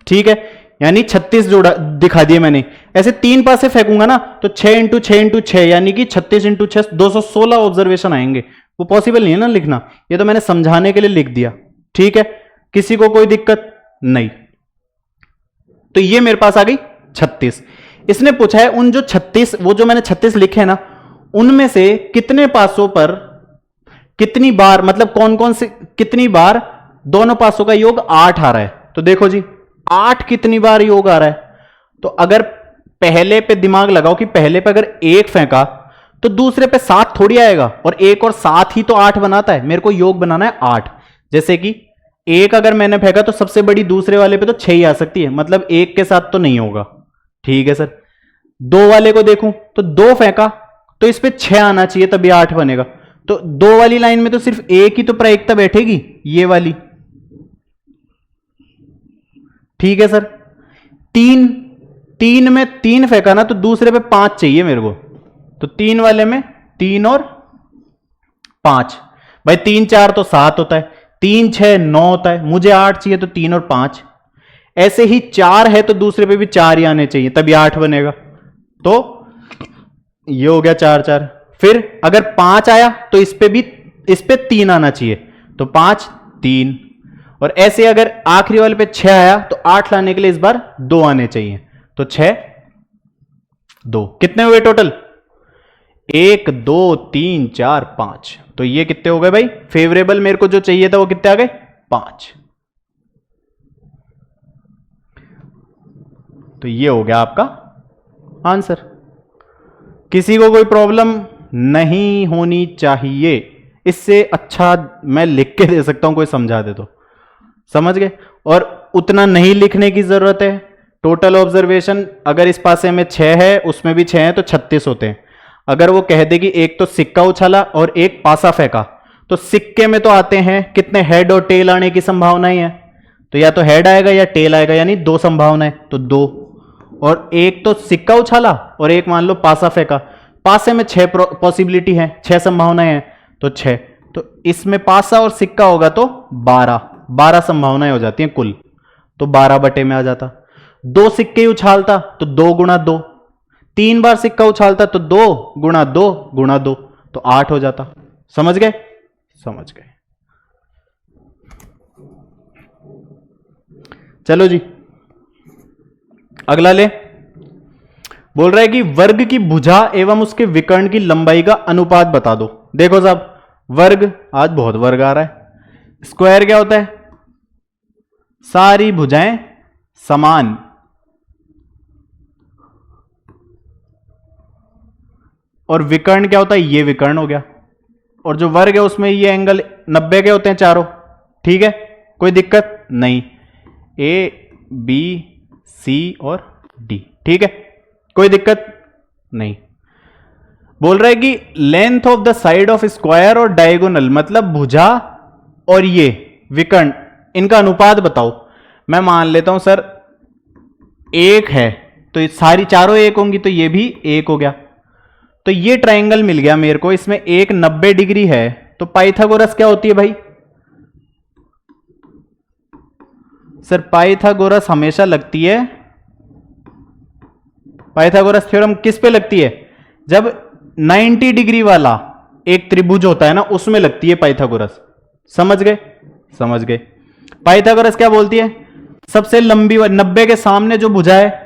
ठीक है। यानी 36 जोड़ा दिखा दिए मैंने। ऐसे 3 पासे फेंकूंगा ना तो 6 इंटू 6 इंटू 6 यानी कि 36 इंटू 6 216 ऑब्जर्वेशन आएंगे। वो पॉसिबल नहीं है ना लिखना, ये तो मैंने समझाने के लिए लिख दिया। ठीक है, किसी को कोई दिक्कत नहीं। तो ये मेरे पास आ गई 36। इसने पूछा है उन जो 36, वो जो मैंने 36 लिखे हैं ना, उनमें से कितने पासों पर कितनी बार, मतलब कौन कौन से कितनी बार दोनों पासों का योग 8 आ रहा है। तो देखो जी 8 कितनी बार योग आ रहा है। तो अगर पहले पे दिमाग लगाओ कि पहले पे अगर 1 फेंका तो दूसरे पे 7 थोड़ी आएगा, और 1 और 7 ही तो 8 बनाता है। मेरे को योग बनाना है 8। जैसे कि 1 अगर मैंने फेंका तो सबसे बड़ी दूसरे वाले पे तो 6 ही आ सकती है, मतलब 1 के साथ तो नहीं होगा। ठीक है सर। 2 वाले को देखूं तो 2 फेंका तो इस पे 6 आना चाहिए तभी 8 बनेगा। तो 2 वाली लाइन में तो सिर्फ एक ही तो प्रायिकता बैठेगी, ये वाली। ठीक है सर। 3 में 3 फेंका ना तो दूसरे पे 5 चाहिए मेरे को। तो 3 वाले में 3 और 5, भाई 3 4 तो 7 होता है, 3 6 9 होता है, मुझे 8 चाहिए तो 3 और 5। ऐसे ही 4 है तो दूसरे पे भी 4 ही आने चाहिए तभी 8 बनेगा। तो ये हो गया 4 4। फिर अगर 5 आया तो इस पे 3 आना चाहिए, तो 5 3। और ऐसे अगर आखिरी वाले पे 6 आया तो 8 लाने के लिए इस बार 2 आने चाहिए, तो 6 2। कितने हुए टोटल? 1 2 3 4 5। तो ये कितने हो गए भाई? फेवरेबल मेरे को जो चाहिए था वो कितने आ गए? 5। तो ये हो गया आपका आंसर। किसी को कोई प्रॉब्लम नहीं होनी चाहिए। इससे अच्छा मैं लिख के दे सकता हूं, कोई समझा दे तो। समझ गए? और उतना नहीं लिखने की जरूरत है। टोटल ऑब्जर्वेशन अगर इस पासे में 6 है, उसमें भी 6 है, तो 36 होते हैं। अगर वो कह दे कि एक तो सिक्का उछाला और एक पासा फेंका, तो सिक्के में तो आते हैं कितने, हेड और टेल आने की संभावनाएं है। तो या तो हेड आएगा या टेल आएगा, यानी 2 संभावनाएं, तो 2। और एक तो सिक्का उछाला और एक मान लो पासा फेंका, पासे में 6 पॉसिबिलिटी है, 6 संभावनाएं हैं, तो 6। तो इसमें पासा और सिक्का होगा तो 12 संभावनाएं हो जाती हैं कुल, तो 12 बटे में आ जाता। 2 सिक्के उछालता तो 2 गुणा 2, 3 बार सिक्का उछालता तो 2 गुणा 2 गुणा 2, तो 8 हो जाता। समझ गए? समझ गए। चलो जी अगला ले। बोल रहा है कि वर्ग की भुजा एवं उसके विकर्ण की लंबाई का अनुपात बता दो। देखो साहब, वर्ग, आज बहुत वर्ग आ रहा है। स्क्वायर क्या होता है? सारी भुजाएं समान। और विकर्ण क्या होता है? ये विकर्ण हो गया। और जो वर्ग है उसमें ये एंगल 90 के होते हैं चारों। ठीक है, कोई दिक्कत नहीं। ए बी सी और डी। ठीक है, कोई दिक्कत नहीं। बोल रहा है कि length of the side of square और डायगोनल, मतलब भुजा और ये विकर्ण, इनका अनुपात बताओ। मैं मान लेता हूं सर 1 है तो ये सारी चारों 1 होंगी, तो ये भी 1 हो गया। तो ये ट्रायंगल मिल गया मेरे को, इसमें एक 90 डिग्री है। तो पाइथागोरस क्या होती है भाई? सर पाइथागोरस हमेशा लगती है, पाइथागोरस थ्योरम किस पे लगती है? जब 90 डिग्री वाला एक त्रिभुज होता है ना, उसमें लगती है पाइथागोरस। समझ गए? समझ गए। पाइथागोरस क्या बोलती है? सबसे लंबी 90 के सामने जो भुजा है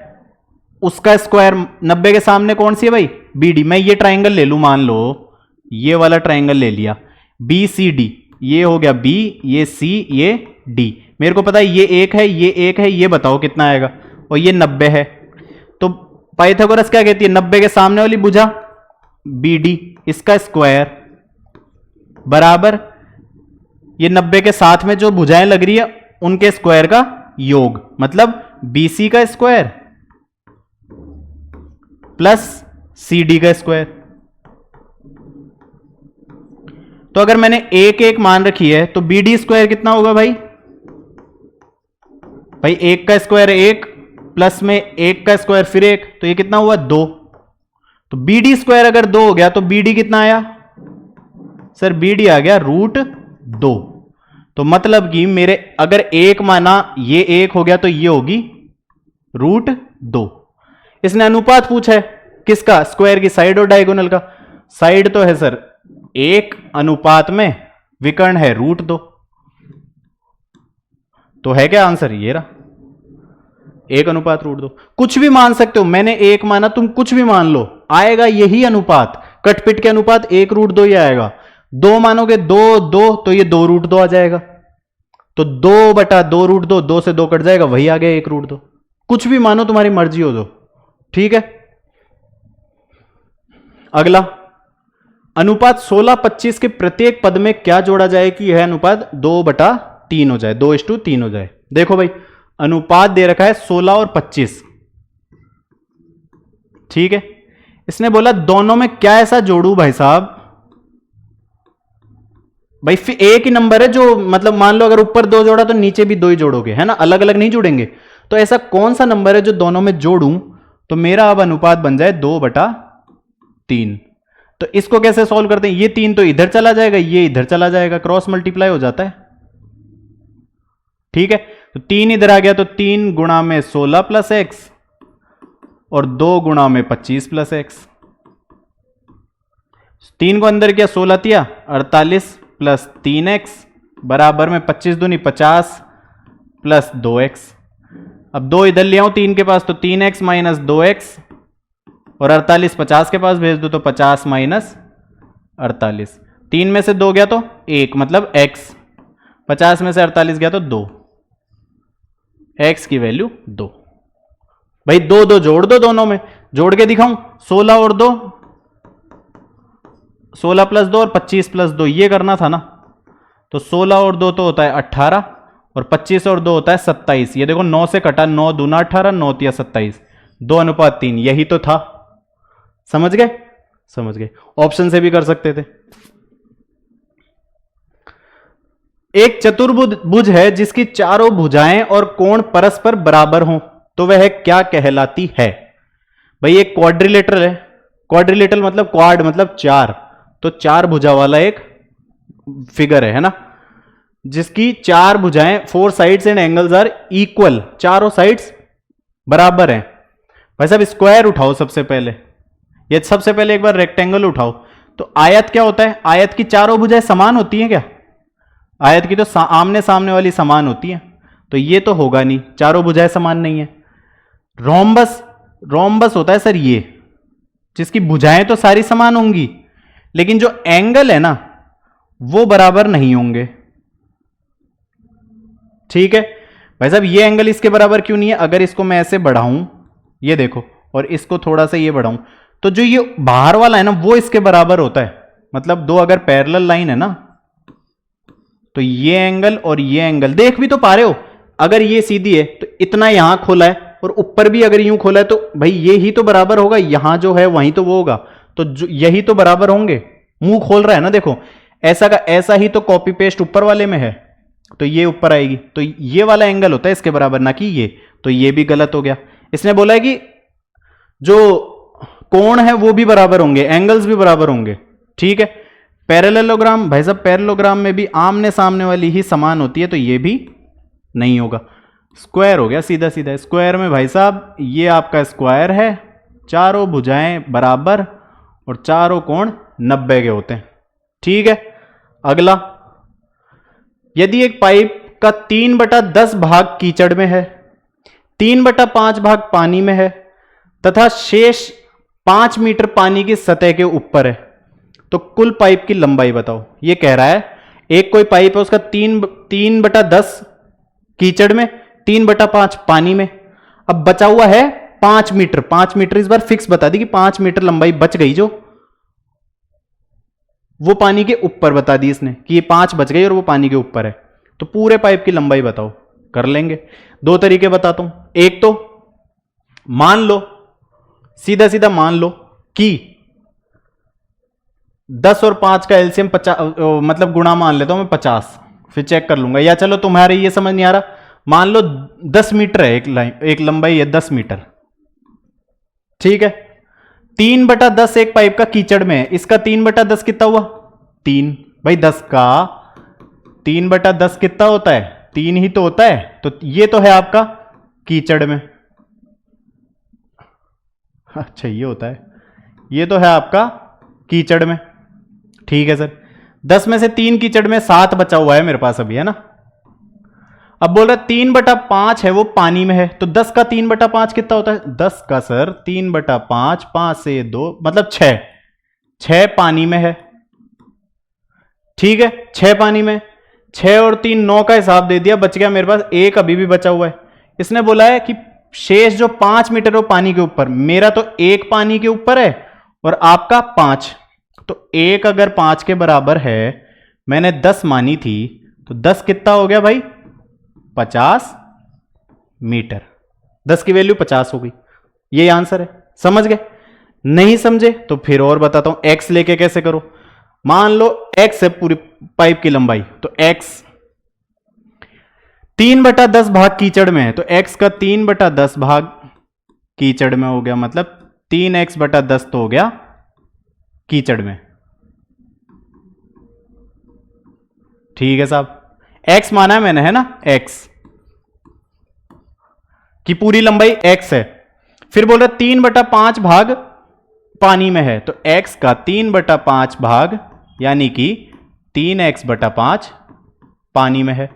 उसका स्क्वायर, 90 के सामने कौन सी है भाई? बीडी। मैं ये ट्राइंगल ले लूं, मान लो ये वाला ट्राइंगल ले लिया, बी सी डी। ये हो गया बी, ये सी, ये डी। मेरे को पता है ये 1 है, ये 1 है, ये बताओ कितना आएगा? और ये 90 है। तो पाइथागोरस क्या कहती है? 90 के सामने वाली भुजा बी डी, इसका स्क्वायर बराबर ये 90 के साथ में जो भुजाएं लग रही है उनके स्क्वायर का योग, मतलब बीसी का स्क्वायर प्लस सी डी का स्क्वायर। तो अगर मैंने 1 1 मान रखी है तो बी डी स्क्वायर कितना होगा भाई? भाई 1 का स्क्वायर 1 प्लस में 1 का स्क्वायर फिर 1, तो ये कितना हुआ? 2। तो बी डी स्क्वायर अगर 2 हो गया तो बी डी कितना आया? सर बी डी आ गया √2। तो मतलब कि मेरे अगर 1 माना, ये 1 हो गया तो ये होगी √2। इसने अनुपात पूछा है किसका? स्क्वायर की साइड और डायगोनल का। साइड तो है सर 1 अनुपात में विकर्ण है √2, तो है क्या आंसर? ये रहा 1 अनुपात √2। कुछ भी मान सकते हो, मैंने 1 माना, तुम कुछ भी मान लो, आएगा यही अनुपात, कटपिट के अनुपात 1 √2 ही आएगा। 2 मानोगे 2 2, तो ये 2 √2 आ जाएगा, तो 2 बटा 2 √2, 2 से 2 कट जाएगा, वही आ गया 1 √2। कुछ भी मानो, तुम्हारी मर्जी हो, दो ठीक है। अगला अनुपात 16:25 के प्रत्येक पद में क्या जोड़ा जाए कि यह अनुपात 2/3 हो जाए, 2:3 हो जाए। देखो भाई, अनुपात दे रखा है 16 और 25, ठीक है। इसने बोला दोनों में क्या ऐसा जोड़ू भाई साहब? भाई फिर एक ही नंबर है जो, मतलब मान लो अगर ऊपर 2 जोड़ा तो नीचे भी 2 ही जोड़ोगे, है ना, अलग अलग नहीं जोड़ेंगे। तो ऐसा कौन सा नंबर है जो दोनों में जोड़ूं तो मेरा अब अनुपात बन जाए 2/3। तो इसको कैसे सॉल्व करते हैं? ये 3 तो इधर चला जाएगा, ये इधर चला जाएगा, क्रॉस मल्टीप्लाई हो जाता है, ठीक है। तो 3 इधर आ गया, तो 3 गुणा में 16 + x और 2 गुणा में 25 + x। 3 को अंदर किया, 16 तिया 48 + 3x बराबर में 25 दूनी 50 + 2x। अब 2 इधर ले आऊं 3 के पास, तो 3x - 2x, और 48 50 के पास भेज दो तो 50 - 48। 3 में से 2 गया तो 1, मतलब x। 50 में से 48 गया तो 2, x की वैल्यू 2। भाई 2 2 जोड़ दो, दोनों में जोड़ के दिखाऊं, 16 और 2, 16 + 2 और 25 + 2, ये करना था ना। तो 16 और 2 तो होता है 18, और 25 और 2 होता है 27। ये देखो 9 से कटा, 9 दूना 18, 9 तिया 27, 2:3, यही तो था। समझ गए? समझ गए। ऑप्शन से भी कर सकते थे। एक चतुर्भुज है जिसकी चारों भुजाएं और कोण परस्पर बराबर हों, तो वह क्या कहलाती है? भाई एक क्वाड्रिलेटरल है, क्वाड्रिलेटरल मतलब क्वाड मतलब 4, तो 4 भुजा वाला एक फिगर है ना, जिसकी 4 भुजाएं, 4 sides and angles are equal, चारों साइड्स बराबर हैं। भाई साहब स्क्वायर उठाओ सबसे पहले, ये सबसे पहले एक बार रेक्टेंगल उठाओ। तो आयत क्या होता है? आयत की चारों भुजाएं समान होती हैं क्या? आयत की तो आमने सामने वाली समान होती है, तो ये तो होगा नहीं, चारों भुजाएं समान नहीं है। रोम्बस, रोम्बस होता है सर ये, जिसकी भुजाएं तो सारी समान होंगी, लेकिन जो एंगल है ना वो बराबर नहीं होंगे, ठीक है। भाई साहब ये एंगल इसके बराबर क्यों नहीं है? अगर इसको मैं ऐसे बढ़ाऊं, ये देखो, और इसको थोड़ा सा ये बढ़ाऊं, तो जो ये बाहर वाला है ना वो इसके बराबर होता है। मतलब 2 अगर पैरेलल लाइन है ना, तो ये एंगल और ये एंगल देख भी तो पा रहे हो। अगर ये सीधी है तो इतना यहां खोला है, और ऊपर भी अगर यूं खोला है, तो भाई ये ही तो बराबर होगा, यहां जो है वहीं तो वो होगा, तो जो यही तो बराबर होंगे। मुंह खोल रहा है ना, देखो ऐसा का ऐसा ही तो कॉपी पेस्ट ऊपर वाले में है, तो ये ऊपर आएगी, तो ये वाला एंगल होता है इसके बराबर, ना कि ये। तो ये भी गलत हो गया। इसने बोला है कि जो कोण है वो भी बराबर होंगे, एंगल्स भी बराबर होंगे, ठीक है। पैरेललोग्राम, भाई साहब पैरेललोग्राम में भी आमने सामने वाली ही समान होती है, तो ये भी नहीं होगा। स्क्वायर हो गया सीधा सीधा। स्क्वायर में भाई साहब ये आपका स्क्वायर है, चारों भुजाएं बराबर और चारों कोण 90 के होते हैं, ठीक है। अगला, यदि एक पाइप का 3/10 भाग कीचड़ में है, 3/5 भाग पानी में है, तथा शेष 5 मीटर पानी की सतह के ऊपर है, तो कुल पाइप की लंबाई बताओ। ये कह रहा है एक कोई पाइप है, उसका 3/10 कीचड़ में, 3/5 पानी में, अब बचा हुआ है 5 मीटर। 5 मीटर इस बार फिक्स बता दी कि 5 मीटर लंबाई बच गई, जो वो पानी के ऊपर बता दी इसने कि ये 5 बच गई और वो पानी के ऊपर है। तो पूरे पाइप की लंबाई बताओ। कर लेंगे, 2 तरीके बताता हूं। एक तो मान लो, सीधा सीधा मान लो कि 10 और 5 का एलसीएम 50, मतलब गुणा मान लेता हूं मैं 50, फिर चेक कर लूंगा। या चलो तुम्हारे ये समझ नहीं आ रहा, मान लो 10 मीटर है एक लाइन, एक लंबाई है 10 मीटर, ठीक है। 3/10 एक पाइप का कीचड़ में है, इसका 3/10 कितना हुआ? 3। भाई 10 का 3/10 कितना होता है? 3 ही तो होता है। तो ये तो है आपका कीचड़ में, अच्छा ये होता है, ये तो है आपका कीचड़ में। ठीक है सर, 10 में से 3 कीचड़ में, 7 बचा हुआ है मेरे पास अभी, है ना। अब बोल रहा है 3/5 है वो पानी में है, तो 10 का 3/5 कितना होता है? 10 का सर 3/5, 5 से 2 मतलब 6, 6 पानी में है। ठीक है, 6 पानी में, 6 और 3 9 का हिसाब दे दिया, बच गया मेरे पास 1 अभी भी बचा हुआ है। इसने बोला है कि शेष जो 5 मीटर वो पानी के ऊपर, मेरा तो 1 पानी के ऊपर है और आपका 5, तो 1 अगर 5 के बराबर है, मैंने 10 मानी थी, तो 10 कितना हो गया भाई? 50 मीटर। 10 की वैल्यू 50 हो गई, ये आंसर है। समझ गए? नहीं समझे तो फिर और बताता हूं, एक्स लेके कैसे करो। मान लो एक्स है पूरी पाइप की लंबाई, तो एक्स 3/10 भाग कीचड़ में है, तो एक्स का 3/10 भाग कीचड़ में हो गया, मतलब 3x/10 तो हो गया कीचड़ में। ठीक है साहब, x माना है मैंने, है ना, x की पूरी लंबाई x है। फिर बोल रहा 3/5 भाग पानी में है, तो x का 3/5 भाग यानी कि 3x/5 पानी में है।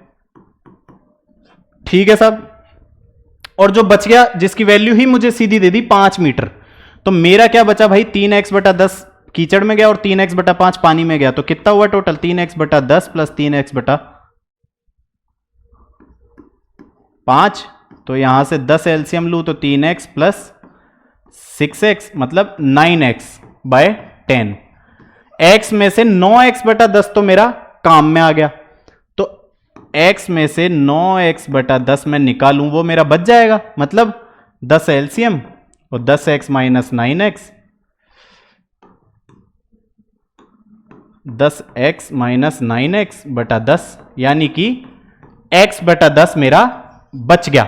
ठीक है साहब, और जो बच गया जिसकी वैल्यू ही मुझे सीधी दे दी 5 मीटर, तो मेरा क्या बचा भाई? 3x/10 कीचड़ में गया और 3x/5 पानी में गया, तो कितना हुआ टोटल? 3x/10 प्लस 3x/5, तो यहां से 10 एलसीएम लू तो 3x प्लस 6x मतलब 9x/10। x में से 9x/10 तो मेरा काम में आ गया, तो x में से 9x/10 मैं निकालूं, वो मेरा बच जाएगा, मतलब 10 एलसीएम और 10x minus 9x, 10x minus 9x/10 यानी कि x/10 मेरा बच गया।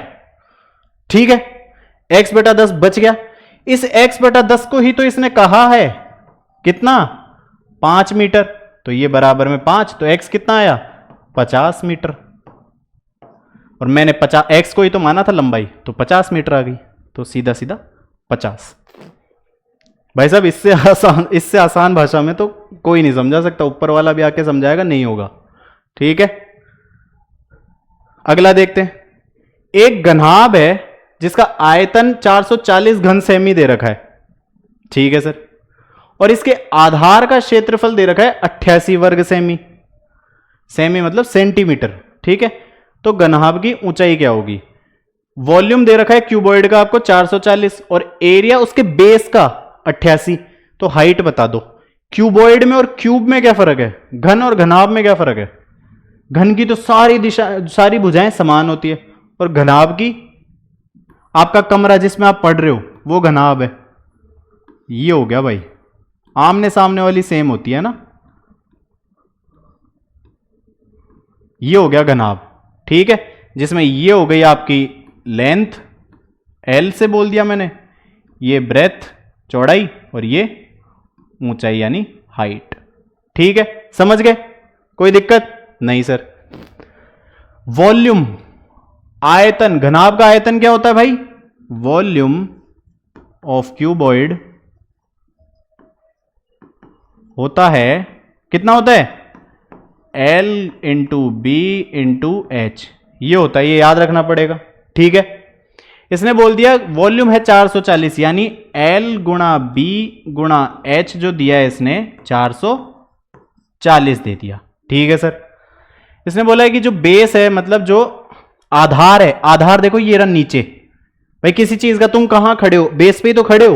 ठीक है, x/10 बच गया। इस x/10 को ही तो इसने कहा है कितना? 5 मीटर, तो ये बराबर में 5, तो x कितना आया? 50 मीटर। और मैंने 50 x को ही तो माना था लंबाई, तो 50 मीटर आ गई, तो सीधा सीधा 50। भाई साहब इससे आसान भाषा में तो कोई नहीं समझा सकता, ऊपर वाला भी आके समझाएगा नहीं होगा। ठीक है, अगला देखते हैं। एक घनाभ है जिसका आयतन 440 घन सेमी दे रखा है। ठीक है सर, और इसके आधार का क्षेत्रफल दे रखा है 88 वर्ग सेमी। सेमी मतलब सेंटीमीटर। ठीक है, तो घनाभ की ऊंचाई क्या होगी? वॉल्यूम दे रखा है क्यूबॉइड का आपको 440 और एरिया उसके बेस का 88, तो हाइट बता दो। क्यूबॉइड में और क्यूब में क्या फर्क है? घन और घनाभ में क्या फर्क है? घन की तो सारी भुजाएं समान होती है, और घनाभ की, आपका कमरा जिसमें आप पढ़ रहे हो वो घनाभ है। ये हो गया भाई, आमने सामने वाली सेम होती है ना, ये हो गया घनाभ। ठीक है, जिसमें ये हो गई आपकी लेंथ, एल से बोल दिया मैंने, ये ब्रेथ चौड़ाई, और ये ऊंचाई यानी हाइट। ठीक है, समझ गए? कोई दिक्कत नहीं सर। वॉल्यूम, आयतन, घनाभ का आयतन क्या होता है भाई? वॉल्यूम ऑफ क्यूबॉइड होता है, कितना होता है? L into B into H, ये होता है, ये याद रखना पड़ेगा। ठीक है, इसने बोल दिया वॉल्यूम है 440, यानी L गुणा बी गुणा एच जो दिया है इसने 440 दे दिया। ठीक है सर, इसने बोला है कि जो बेस है, मतलब जो आधार है, आधार देखो ये रहा नीचे। भाई किसी चीज का तुम कहां खड़े हो? बेस पे ही तो खड़े हो,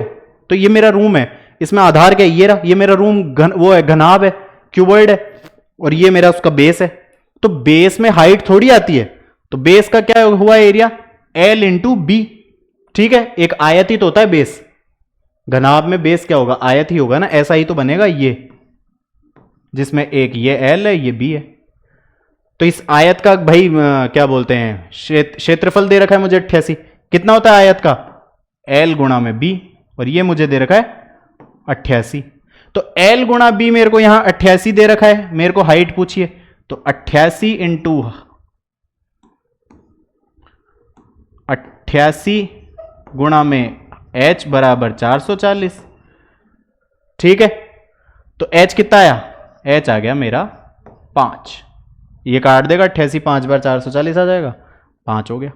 तो ये मेरा रूम है, इसमें आधार क्या है? ये रहा, ये मेरा रूम वो है, घनाभ है, क्यूबॉइड है, और ये मेरा उसका बेस है। तो बेस में हाइट थोड़ी आती है, तो बेस का क्या हुआ एरिया? L into B. ठीक है, एक आयत ही तो होता है बेस, घनाभ में बेस क्या होगा? आयत ही होगा ना, ऐसा ही तो बनेगा ये, जिसमें एक ये L है, ये B है। तो इस आयत का भाई क्या बोलते हैं, क्षेत्रफल दे रखा है मुझे 88, कितना होता है आयत का? L गुणा में B, और ये मुझे दे रखा है 88, तो L गुणा B मेरे को यहां 88 दे रखा है, मेरे को हाइट पूछिए, तो 88 इंटू 88 गुणा में h बराबर 440। ठीक है, तो h कितना आया, h आ गया मेरा 5। ये काट देगा 88, 5 बार 440 आ जाएगा, 5 हो गया।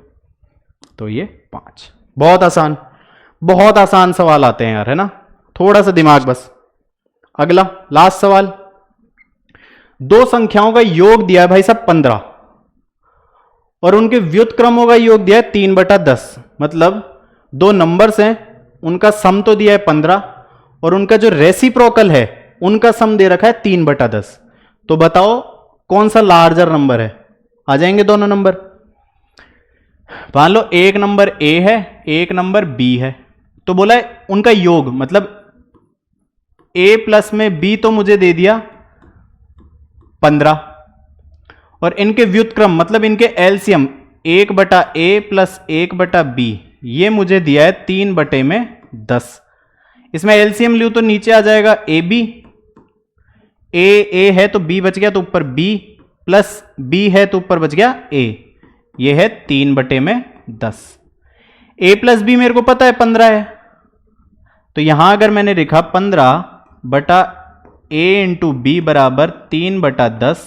तो ये 5। बहुत आसान सवाल आते हैं यार, है ना, थोड़ा सा दिमाग बस। अगला लास्ट सवाल, दो संख्याओं का योग दिया है भाई साहब 15 और उनके व्युत्क्रमों का योग दिया है 3/10। मतलब दो नंबर्स हैं, उनका सम तो दिया है 15 और उनका जो रेसिप्रोकल है उनका सम दे रखा है 3/10। तो बताओ कौन सा लार्जर नंबर है। आ जाएंगे दोनों नंबर। मान लो एक नंबर ए है, एक नंबर बी है, तो बोला है उनका योग, मतलब ए प्लस में बी तो मुझे दे दिया 15 और इनके व्युत्क्रम मतलब इनके एलसीएम 1/a प्लस 1/b ये मुझे दिया है 3/10। इसमें एलसीएम लूं तो नीचे आ जाएगा ए बी, ए है तो बी बच गया, तो ऊपर बी प्लस बी है तो ऊपर बच गया ए। ये है 3/10। ए प्लस बी मेरे को पता है 15 है, तो यहां अगर मैंने लिखा 15/a इंटू बी बराबर 3/10,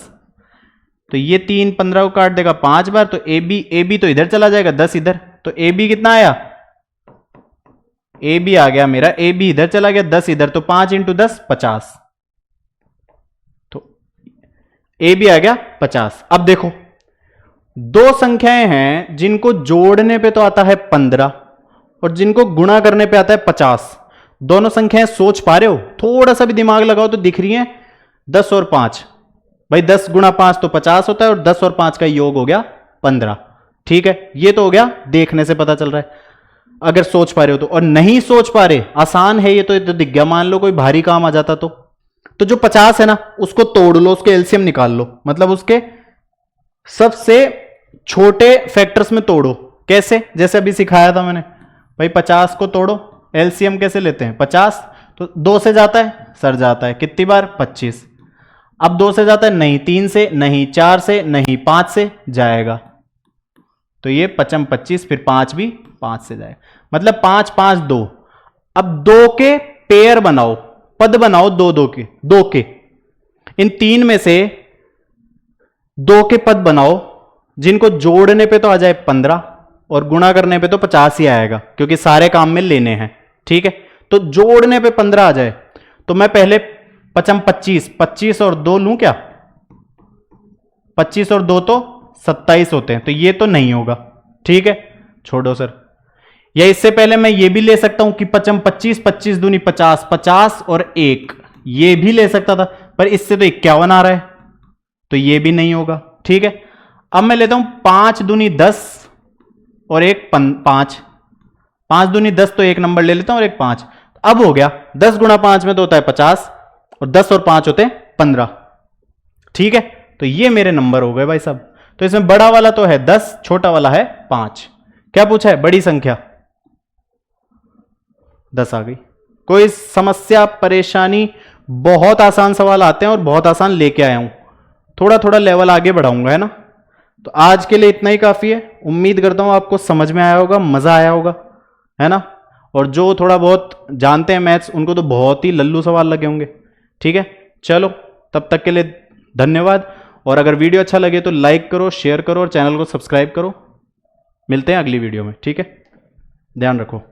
तो ये 3 15 को काट देगा 5 बार, तो ए बी तो इधर चला जाएगा, 10 इधर, तो ए बी कितना आया, ए बी आ गया मेरा, ए बी इधर चला गया, 10 इधर, तो 5 इंटू 10 50। तो ए बी आ गया 50। अब देखो दो संख्याएं हैं जिनको जोड़ने पे तो आता है 15 और जिनको गुणा करने पे आता है 50। दोनों संख्याएं सोच पा रहे हो, थोड़ा सा भी दिमाग लगाओ तो दिख रही हैं 10 और 5। भाई 10 गुणा 5 तो 50 होता है और 10 और 5 का योग हो गया 15। ठीक है, ये तो हो गया देखने से पता चल रहा है अगर सोच पा रहे हो तो। और नहीं सोच पा रहे, आसान है ये तो दिख गया। मान लो कोई भारी काम आ जाता तो जो 50 है ना उसको तोड़ लो, उसके एलसीएम निकाल लो, मतलब उसके सबसे छोटे फैक्टर्स में तोड़ो। कैसे, जैसे अभी सिखाया था मैंने, भाई 50 को तोड़ो, एलसीएम कैसे लेते हैं 50, तो 2 से जाता है सर, जाता है कितनी बार 25। अब 2 से जाता है नहीं, 3 से नहीं, 4 से नहीं, 5 से जाएगा, तो ये 55 25, फिर 5 भी 5 से जाएगा, मतलब 5 5 2। अब 2 के पेयर बनाओ, पद बनाओ, दो के इन 3 में से 2 के पद बनाओ जिनको जोड़ने पे तो आ जाए 15 और गुणा करने पे तो 50 ही आएगा क्योंकि सारे काम में लेने हैं। ठीक है, तो जोड़ने पे 15 आ जाए तो मैं पहले 25 25 और 2 लूं क्या, 25 और 2 तो 27 होते हैं, तो ये तो नहीं होगा। ठीक है, छोड़ो सर। या इससे पहले मैं ये भी ले सकता हूं कि 25 25 दूनी 50 50 और 1, ये भी ले सकता था, पर इससे तो 51 आ रहा है, तो ये भी नहीं होगा। ठीक है, अब मैं लेता हूं 5 दूनी 10 और एक 5, 5 दूनी 10 तो एक नंबर ले लेता हूं और एक 5। अब हो गया 10 गुणा 5 में तो होता है 50 और 10 और 5 होते हैं 15। ठीक है, तो ये मेरे नंबर हो गए भाई साहब। तो इसमें बड़ा वाला तो है 10, छोटा वाला है 5। क्या पूछा है, बड़ी संख्या 10 आ गई। कोई समस्या परेशानी, बहुत आसान सवाल आते हैं और बहुत आसान लेके आया हूं, थोड़ा थोड़ा लेवल आगे बढ़ाऊंगा, है ना। तो आज के लिए इतना ही काफी है। उम्मीद करता हूं आपको समझ में आया होगा, मजा आया होगा, है ना। और जो थोड़ा बहुत जानते हैं मैथ्स उनको तो बहुत ही लल्लू सवाल लगे होंगे। ठीक है, चलो तब तक के लिए धन्यवाद। और अगर वीडियो अच्छा लगे तो लाइक करो, शेयर करो और चैनल को सब्सक्राइब करो। मिलते हैं अगली वीडियो में। ठीक है, ध्यान रखो।